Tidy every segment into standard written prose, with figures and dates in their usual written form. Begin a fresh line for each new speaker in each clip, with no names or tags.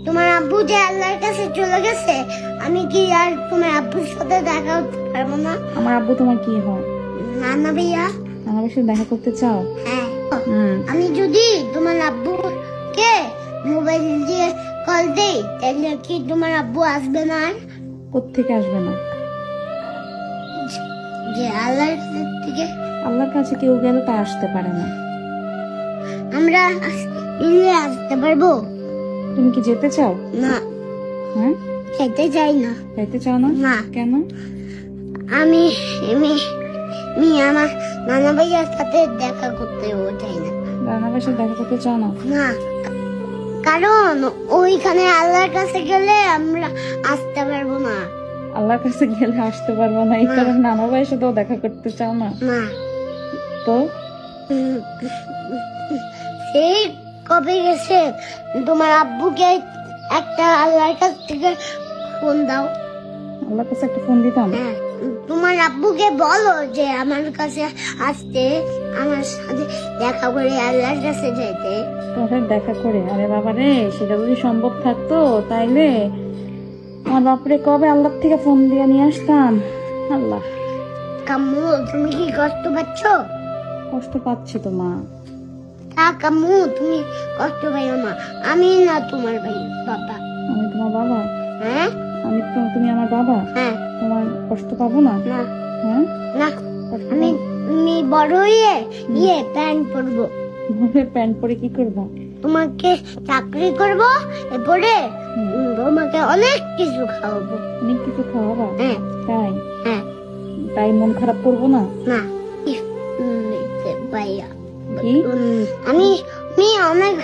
তোমার আব্বু যে আল্লাহর কাছে চলে গেছে, আমি কি আর তোমার আব্বুর সাথে দেখা করতে পারবো না?
আমার আব্বু তোমার কি হয়?
নানা ভাইয়া।
আমার সাথে দেখা করতে চাও?
হ্যাঁ। আমি যদি তোমার আব্বুকে মোবাইল দিয়ে কল দেই, তাহলে কি তোমার আব্বু আসবে না?
কোত্থেকে আসবে না?
যে আল্লাহর থেকে।
আল্লাহর কাছে কেউ গেলে তা আসতে পারে না।
আমরা মিলে আসতে পারবো?
তুমি কি যেতে চাও?
না।
হ্যাঁ,
যেতে চাই না।
যেতে চাও না?
না।
কেন?
আমি আমার নানা ভাইয়ার সাথে দেখা করতে চাই না।
নানা ভাইয়ের সাথে দেখা করতে চাও না?
না, কারণ ওইখানে আল্লাহর কাছে গেলে আমরা আসতে পারবো না।
আল্লাহর কাছে গেলে আসতে পারবো না, এই কারণে নানা ভাইয়ের সাথেও দেখা করতে চাও না?
না।
তো
সেই কবে গেছে, তোমার আব্বুকে একটা আল্লাহর কাছ থেকে ফোন দাও।
আল্লাহর কাছে একটা ফোন দিতাম?
হ্যাঁ, তোমার আব্বুকে বলো যে আমার কাছে আসতে, আমার সাথে দেখা করে আল্লাহর কাছে যেতে।
তোমার দেখা করে? আরে বাবা রে, সেটা যদি সম্ভব থাকতো তাইলে আমার বাপরে কবে আল্লাহ থেকে ফোন দিয়ে নিয়ে আসতাম। আল্লাহ।
কাম্মু, তুমি কি কষ্ট পাচ্ছ?
কষ্ট পাচ্ছি তো মা।
কাম্মু, তুমি কষ্ট পাইও না, আমি না তোমার ভাই বাবা।
আমি তোমার বাবা?
হ্যাঁ।
তুমি আমার বাবা?
হ্যাঁ।
তোমার কষ্ট পাবো না?
না।
হ্যাঁ,
না, আমি বড় হয়ে প্যান্ট পরবো।
প্যান্ট পরে কি করবো?
তোমাকে চাকরি করব, এরপরে তোমাকে অনেক কিছু খাওয়াবো।
অনেক কিছু খাওয়াবা?
হ্যাঁ।
তাই?
হ্যাঁ।
তাই মন খারাপ করবো না?
না। ভাইয়া,
কি?
আমি অনেক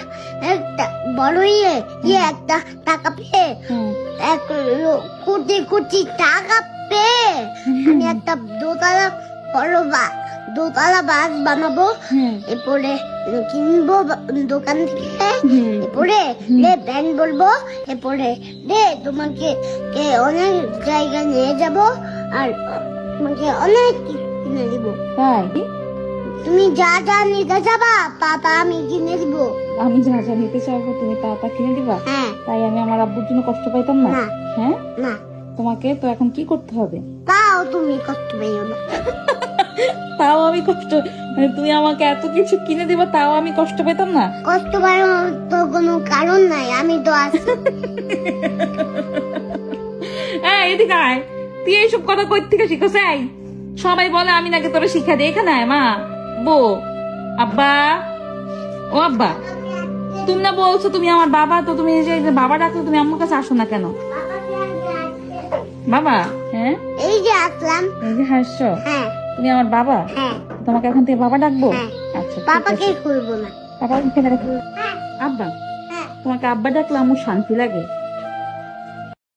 একটা বড় একটা টাকা পেয়ে, এক কোটি কোটি টাকা পেয়ে আমি একটা দোতলা বাস বানাবো। এরপরে কিনবো দোকান থেকে, এরপরে ব্যান্ড বলবো, এরপরে তোমাকে অনেক জায়গায় নিয়ে যাব, আর তোমাকে অনেক কিছু কিনে দিব।
তাই?
তুমি যা যা নিতে যাবা তা আমি কিনে দিব।
আমি যা যা নিতে চাইবো তুমি তা কিনে দিবা?
হ্যাঁ।
তাই আমি আমার আব্বুর জন্য কষ্ট পাইতাম না? হ্যাঁ।
না।
তোমাকে তো এখন কি করতে হবে?
তাও তুমি কষ্ট পাইও না।
তাও আমি কষ্ট, মানে তুমি আমাকে এত কিছু কিনে দিবা তাও আমি কষ্ট পেতাম না?
কষ্ট পাওয়ার তো কোনো কারণ নাই, আমি তো আছি।
এদিকে আয়, তুই এইসব কথা কই থেকে শিখছ? সবাই বলে আমি নাকি তোরা শিক্ষা দিই। এখানে আয় মা, বো, আব্বা, ও আব্বা, তুমি না বলছো তুমি আমার বাবা, তো তুমি এই যে বাবা ডাকলে তুমি আমার কাছে আসো না কেন? বাবা? হ্যাঁ,
এই যে আসলাম।
এই যে হাসছো?
হ্যাঁ।
তুমি আমার বাবা?
হ্যাঁ।
তোমাকে এখন থেকে বাবা ডাকবো? আচ্ছা,
পাপাকে খুলবো না।
পাপা আব্বা, তোমাকে আব্বা ডাকলে আমার শান্তি লাগে।